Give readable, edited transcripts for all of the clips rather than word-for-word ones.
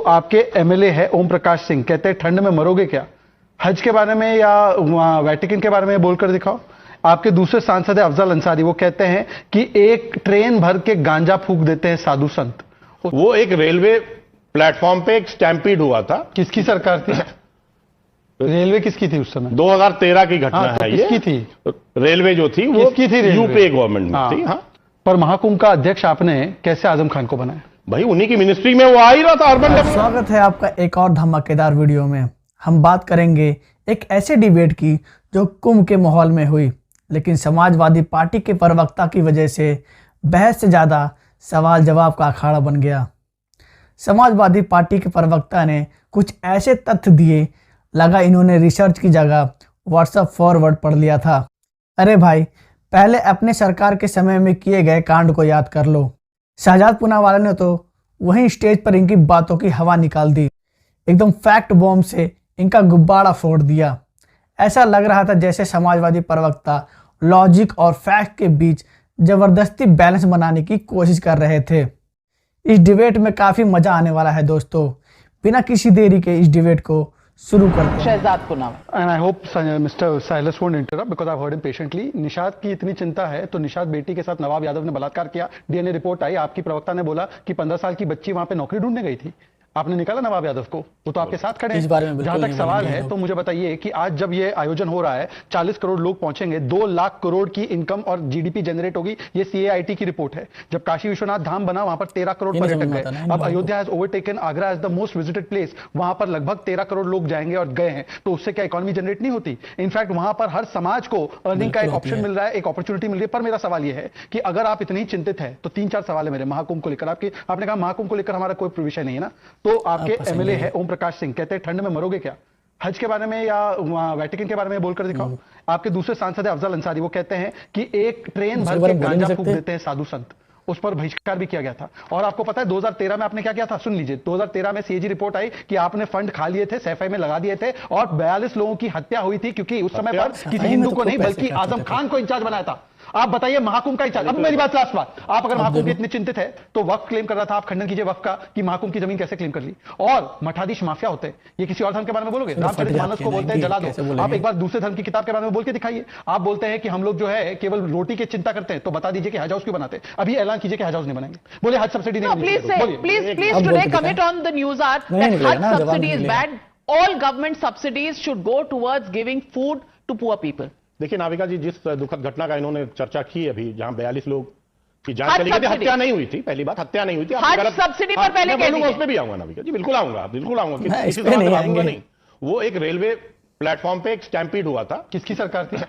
आपके एमएलए है ओम प्रकाश सिंह, कहते हैं ठंड में मरोगे क्या, हज के बारे में या वेटिकन के बारे में बोलकर दिखाओ। आपके दूसरे सांसद है अफजल अंसारी, वो कहते हैं कि एक ट्रेन भर के गांजा फूंक देते हैं साधु संत। वो एक रेलवे प्लेटफॉर्म पे एक स्टैम्पीड हुआ था। किसकी सरकार थी? रेलवे किसकी थी उस समय? 2013 की घटना तो है। किसकी ये थी? रेलवे जो थी वो किसकी थी? यूपीए गवर्नमेंट में थी। हाँ, पर महाकुंभ का अध्यक्ष आपने कैसे आजम खान को बनाया? भाई उन्हीं की मिनिस्ट्री में वो आ ही रहा था अर्बन डेवलपमेंट। स्वागत है आपका एक और धमाकेदार वीडियो में। हम बात करेंगे एक ऐसे डिबेट की जो कुंभ के माहौल में हुई, लेकिन समाजवादी पार्टी के प्रवक्ता की वजह से बहस से ज्यादा सवाल जवाब का अखाड़ा बन गया। समाजवादी पार्टी के प्रवक्ता ने कुछ ऐसे तथ्य दिए, लगा इन्होंने रिसर्च की जगह व्हाट्सएप फॉरवर्ड पढ़ लिया था। अरे भाई, पहले अपने सरकार के समय में किए गए कांड को याद कर लो। शहजाद पूनावाला ने तो वहीं स्टेज पर इनकी बातों की हवा निकाल दी, एकदम फैक्ट बॉम्ब से इनका गुब्बारा फोड़ दिया। ऐसा लग रहा था जैसे समाजवादी प्रवक्ता लॉजिक और फैक्ट के बीच जबरदस्ती बैलेंस बनाने की कोशिश कर रहे थे। इस डिबेट में काफी मजा आने वाला है दोस्तों। बिना किसी देरी के इस डिबेट को शुरू करते हैं। Shehzad Poonawalla. And I hope mister Silas won't interrupt because I heard him patiently. Nishad की इतनी चिंता है तो निशाद बेटी के साथ नवाब यादव ने बलात्कार किया, डीएनए रिपोर्ट आई, आपकी प्रवक्ता ने बोला कि 15 साल की बच्ची वहां पे नौकरी ढूंढने गई थी, आपने निकाला नवाब यादव को, वो तो आपके साथ खड़े हैं। इस बारे में जहां तक सवाल है तो मुझे बताइए कि आज जब ये आयोजन हो रहा है 40 करोड़ लोग पहुंचेंगे, 2 लाख करोड़ की इनकम और जीडीपी जनरेट होगी, ये सीएआईटी की रिपोर्ट है। जब काशी विश्वनाथ धाम बना वहां पर 13 करोड़ पर्यटक गए। अब Ayodhya has overtaken Agra as the most visited place, वहां पर लगभग 13 करोड़ लोग जाएंगे और गए हैं, तो उससे क्या इकोनॉमी जनरेट नहीं होती? इनफैक्ट वहां पर हर समाज को अर्निंग का एक ऑप्शन मिल रहा है, एक अपॉर्चुनिटी मिल रही है। पर मेरा सवाल यह है कि अगर आप इतनी चिंतित है तो 3-4 सवाल है मेरे महाकुंभ को लेकर। आपने कहा महाकुंभ को लेकर हमारा कोई विषय नहीं है ना, तो आपके एमएलए है ओम प्रकाश सिंह, कहते हैं ठंड में मरोगे क्या, हज के बारे में या वेटिकन के बारे में बोलकर दिखाओ। आपके दूसरे सांसद है अफजल अंसारी, वो कहते हैं कि एक ट्रेन भर के गांजा फूंक देते हैं साधु संत, उस पर बहिष्कार भी किया गया था। और आपको पता है 2013 में आपने क्या किया था? सुन लीजिए, 2013 में सीएजी रिपोर्ट आई कि आपने फंड खा लिए थे, सैफई में लगा दिए थे और 42 लोगों की हत्या हुई थी, क्योंकि उस समय पर किसी हिंदू को नहीं बल्कि आजम खान को इंचार्ज बनाया था। आप बताइए महाकुंभ का इंचार्ज। अब मेरी बात लास्ट बात, आप अगर महाकुंभ के इतने चिंतित है तो वक्फ क्लेम कर रहा था, आप खंडन कीजिए वक्फ का कि महाकुंभ की जमीन कैसे क्लेम कर ली। और मठाधीश माफिया होते हैं, ये किसी और धर्म के बारे में बोलोगे? रामचरितमानस को बोलते हैं जला दो, आप एक बार दूसरे धर्म की किताब के बारे में बोल के दिखाइए। आप बोलते हैं कि हम लोग जो है केवल रोटी की चिंता करते हैं, तो बता दीजिए कि हज हाउस क्यों बनाते हैं? अभी ऐलान कीजिए कि हज हाउस नहीं बनाएंगे। बोले हज सब्सिडी नहीं। Please today commit on the news are that Hajj subsidy is bad. All government subsidies should go towards giving food to poor people. देखिए नाविका जी, जिस दुखद घटना का इन्होंने चर्चा की अभी, जहां 42 लोग की जान चली गई थी, हत्या नहीं हुई थी, पहली बात हत्या नहीं हुई थी। हज सब्सिडी पर पहले कह दीजिए। उस पर भी आऊंगा नाविका जी, बिल्कुल आऊंगा, बिल्कुल आऊंगा, किसी पे नहीं आएंगे। नहीं। वो एक रेलवे प्लेटफॉर्म पे एक स्टैम्पीड हुआ था। किसकी सरकार थी?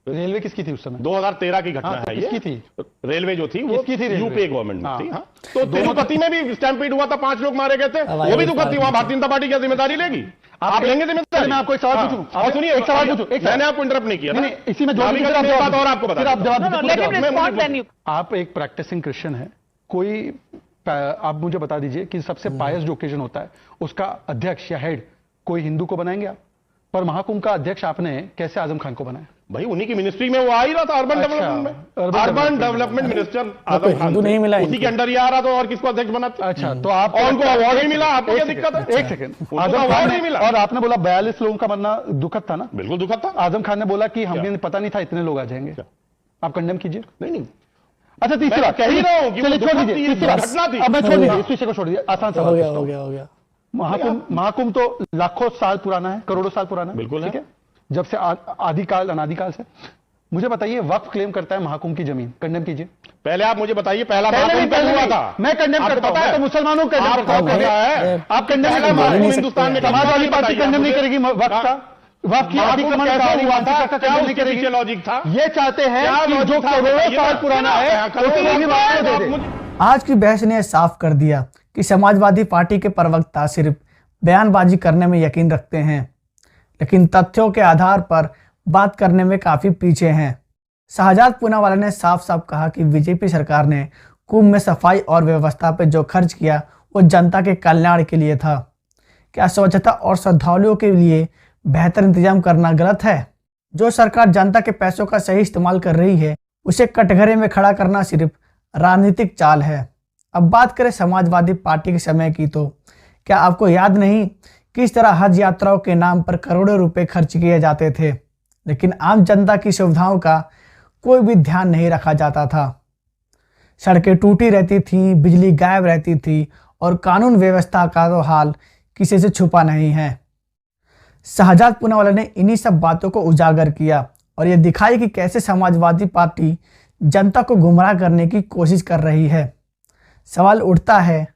रेलवे किसकी थी उस समय? 2013 की घटना है। किसकी थी? रेलवे जो थी वो यूपीए गवर्नमेंट में थी। हाँ, तो तिरुपति में भी स्टैम्पीड हुआ था, 5 लोग मारे गए थे, वो भी दुखद थी। वहां भारतीय जनता पार्टी क्या जिम्मेदारी लेगी? आप लेंगे जिम्मेदारी? मैं आपको एक सवाल पूछूं, आप सुनिए, एक सवाल पूछूं। मैंने आपको इंटरप्ट नहीं किया, इसी में बात और आपको बता, आप एक प्रैक्टिसिंग क्रिश्चियन है, कोई आप मुझे बता दीजिए कि सबसे पायस जो ओकेजन होता है उसका अध्यक्ष या हेड कोई हिंदू को बनाएंगे आप? पर महाकुंभ का अध्यक्ष आपने कैसे आजम खान को बनाया? भाई उन्हीं की मिनिस्ट्री में वो आ ही रहा था, अर्बन डेवलपमेंट में। Urban development minister Azam Khan नहीं मिला, उसी के अंडर ही आ रहा था, और किसको अध्यक्ष बनाते? अच्छा, तो आप उनको अवार्ड नहीं मिला, आपको क्या दिक्कत है? एक सेकंड, आजम खान नहीं मिला। और आपने बोला 42 लोगों का मरना दुखद था ना? बिल्कुल दुखद था। आजम खान ने बोला कि हमें पता नहीं था इतने लोग आ जाएंगे, आप कंडेम कीजिए। नहीं, अच्छा, तीसरा कह ही रहा हूं कि छोड़ दीजिए, घटना थी। अब मैं छोड़ दीजिए, इस विषय को छोड़ दीजिए, आसान सवाल हो गया। महाकुंभ तो लाखों साल पुराना है, करोड़ों साल पुराना है, बिल्कुल ठीक है, जब से आदिकाल अनादिकाल से। मुझे बताइए, वक्फ क्लेम करता है महाकुंभ की जमीन, कंडेम कीजिए। पहले आप मुझे बताइए, पहला महाकुंभ कब हुआ था? मैं कंडेम करता हूं, तो मुसलमानों को कंडेम करता हूं। आप कंडेम हिंदुस्तान में समाजवादी पार्टी कंडेम नहीं करेगी वक्फ का, वक्फ की अतिक्रमण नहीं करेगी। लॉजिक था, ये चाहते हैं कि जो करोड़ों साल पुराना है। आज की बहस ने साफ कर दिया कि समाजवादी पार्टी के प्रवक्ता सिर्फ बयानबाजी करने में यकीन रखते हैं, लेकिन तथ्यों के आधार पर बात करने में काफी पीछे हैं। शहजाद पूनावाला ने साफ साफ कहा कि बीजेपी सरकार ने कुंभ में सफाई और व्यवस्था पर जो खर्च किया वो जनता के कल्याण के लिए था। क्या स्वच्छता और श्रद्धालुओं के लिए बेहतर इंतजाम करना गलत है? जो सरकार जनता के पैसों का सही इस्तेमाल कर रही है उसे कटघरे में खड़ा करना सिर्फ राजनीतिक चाल है। अब बात करें समाजवादी पार्टी के समय की, तो क्या आपको याद नहीं किस तरह हज यात्राओं के नाम पर करोड़ों रुपए खर्च किए जाते थे, लेकिन आम जनता की सुविधाओं का कोई भी ध्यान नहीं रखा जाता था। सड़कें टूटी रहती थीं, बिजली गायब रहती थी और कानून व्यवस्था का तो हाल किसी से छुपा नहीं है। शहजाद पूनावाला ने इन्हीं सब बातों को उजागर किया और यह दिखाई कि कैसे समाजवादी पार्टी जनता को गुमराह करने की कोशिश कर रही है। सवाल उठता है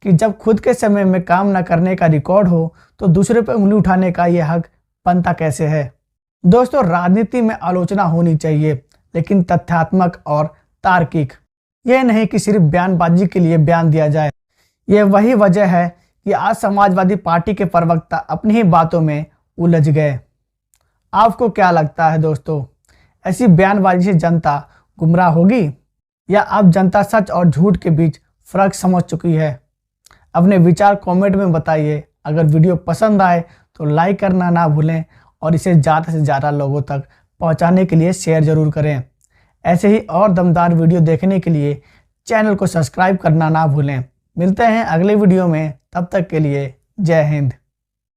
कि जब खुद के समय में काम न करने का रिकॉर्ड हो तो दूसरे पर उंगली उठाने का यह हक बनता कैसे है। दोस्तों, राजनीति में आलोचना होनी चाहिए, लेकिन तथ्यात्मक और तार्किक। यह नहीं कि सिर्फ बयानबाजी के लिए बयान दिया जाए। यह वही वजह है कि आज समाजवादी पार्टी के प्रवक्ता अपनी ही बातों में उलझ गए। आपको क्या लगता है दोस्तों, ऐसी बयानबाजी से जनता गुमराह होगी या अब जनता सच और झूठ के बीच फर्क समझ चुकी है? अपने विचार कमेंट में बताइए। अगर वीडियो पसंद आए तो लाइक करना ना भूलें और इसे ज़्यादा से ज़्यादा लोगों तक पहुंचाने के लिए शेयर ज़रूर करें। ऐसे ही और दमदार वीडियो देखने के लिए चैनल को सब्सक्राइब करना ना भूलें। मिलते हैं अगले वीडियो में, तब तक के लिए जय हिंद।